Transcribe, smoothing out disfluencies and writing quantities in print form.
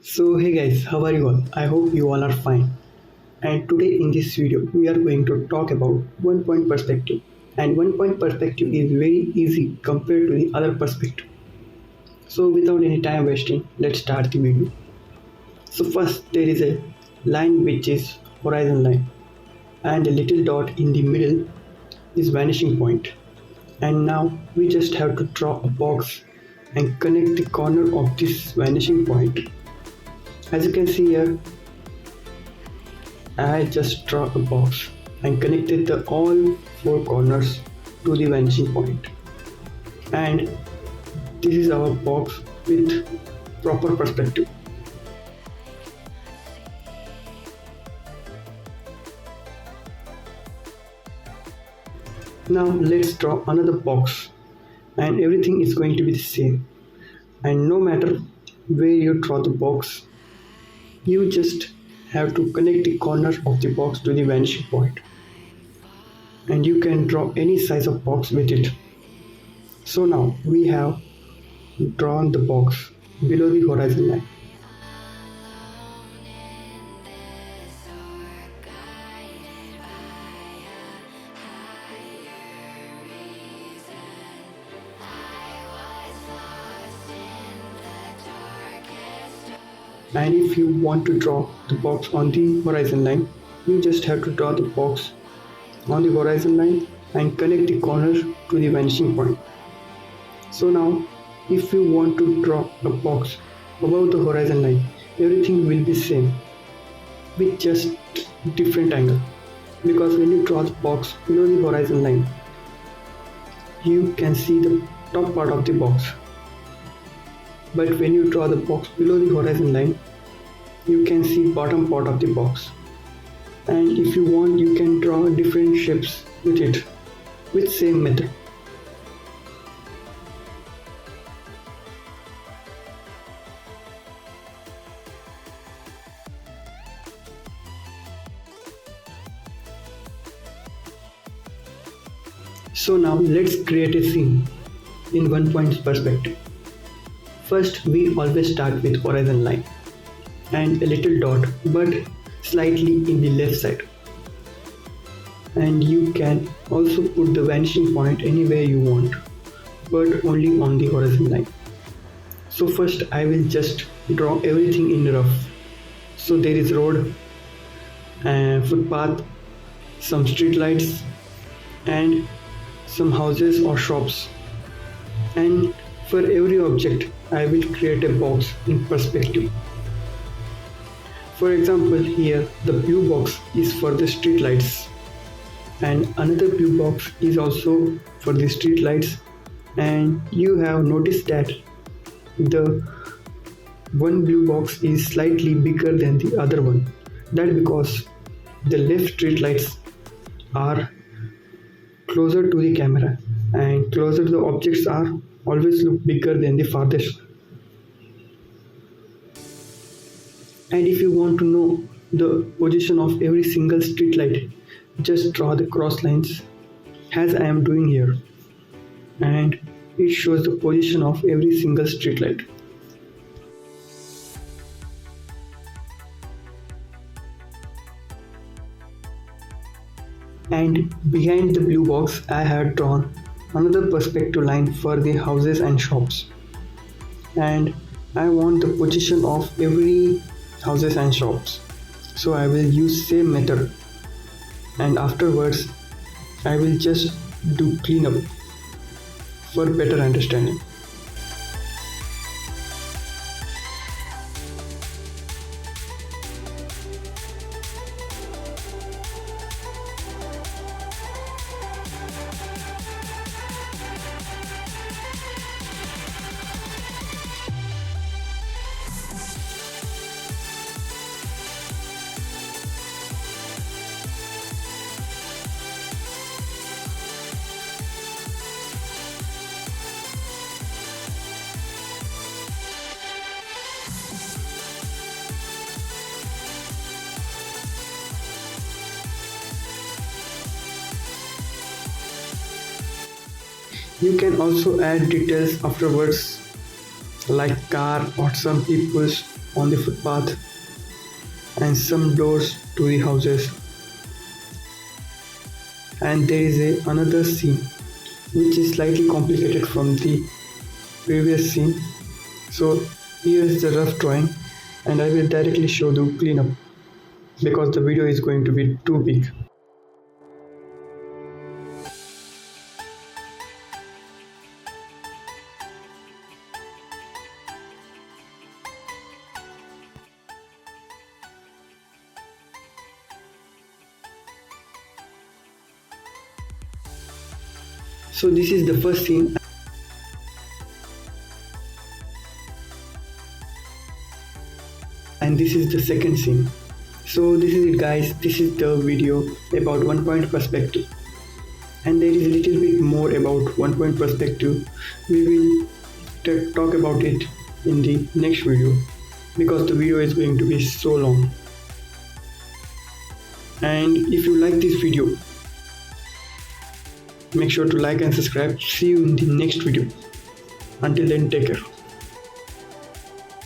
So hey guys, how are you all? I hope you all are fine. And today in this video, we are going to talk about one point perspective. And one point perspective is very easy compared to the other perspective. So without any time wasting, let's start the video. So first there is a line which is horizon line and a little dot in the middle is vanishing point. And now we just have to draw a box and connect the corner of this vanishing point. As you can see here, I just draw a box and connected the all four corners to the vanishing point. And this is our box with proper perspective. Now let's draw another box and everything is going to be the same. And no matter where you draw the box, you just have to connect the corner of the box to the vanishing point. And you can draw any size of box with it. So now we have drawn the box below the horizon line. And if you want to draw the box on the horizon line, you just have to draw the box on the horizon line and connect the corner to the vanishing point. So now if you want to draw a box above the horizon line, everything will be same with just different angle, because when you draw the box below the horizon line, you can see the top part of the box, but when you draw the box below the horizon line, you can see bottom part of the box. And if you want, you can draw different shapes with it with same method. So now let's create a scene in one point perspective. First, we always start with horizon line and a little dot, but slightly in the left side. And you can also put the vanishing point anywhere you want, but only on the horizon line. So first I will just draw everything in rough. So there is road, footpath, some street lights, and some houses or shops. And for every object I will create a box in perspective. For example, here the blue box is for the street lights, and another blue box is also for the street lights. And you have noticed that the one blue box is slightly bigger than the other one. That because the left street lights are closer to the camera, and closer the objects are always look bigger than the farthest. And if you want to know the position of every single street light, just draw the cross lines as I am doing here, and it shows the position of every single street light. And behind the blue box I had drawn another perspective line for the houses and shops, and I want the position of every houses and shops. So I will use same method, and afterwards I will just do cleanup for better understanding. You can also add details afterwards, like car or some people's on the footpath and some doors to the houses. And there is another scene which is slightly complicated from the previous scene. So here is the rough drawing and I will directly show the cleanup because the video is going to be too big. So this is the first scene and this is the second scene. So this is it guys, this is the video about one point perspective, and there is a little bit more about one point perspective. We will talk about it in the next video because the video is going to be so long. And if you like this video, make sure to like and subscribe. See you in the next video. Until then, take care.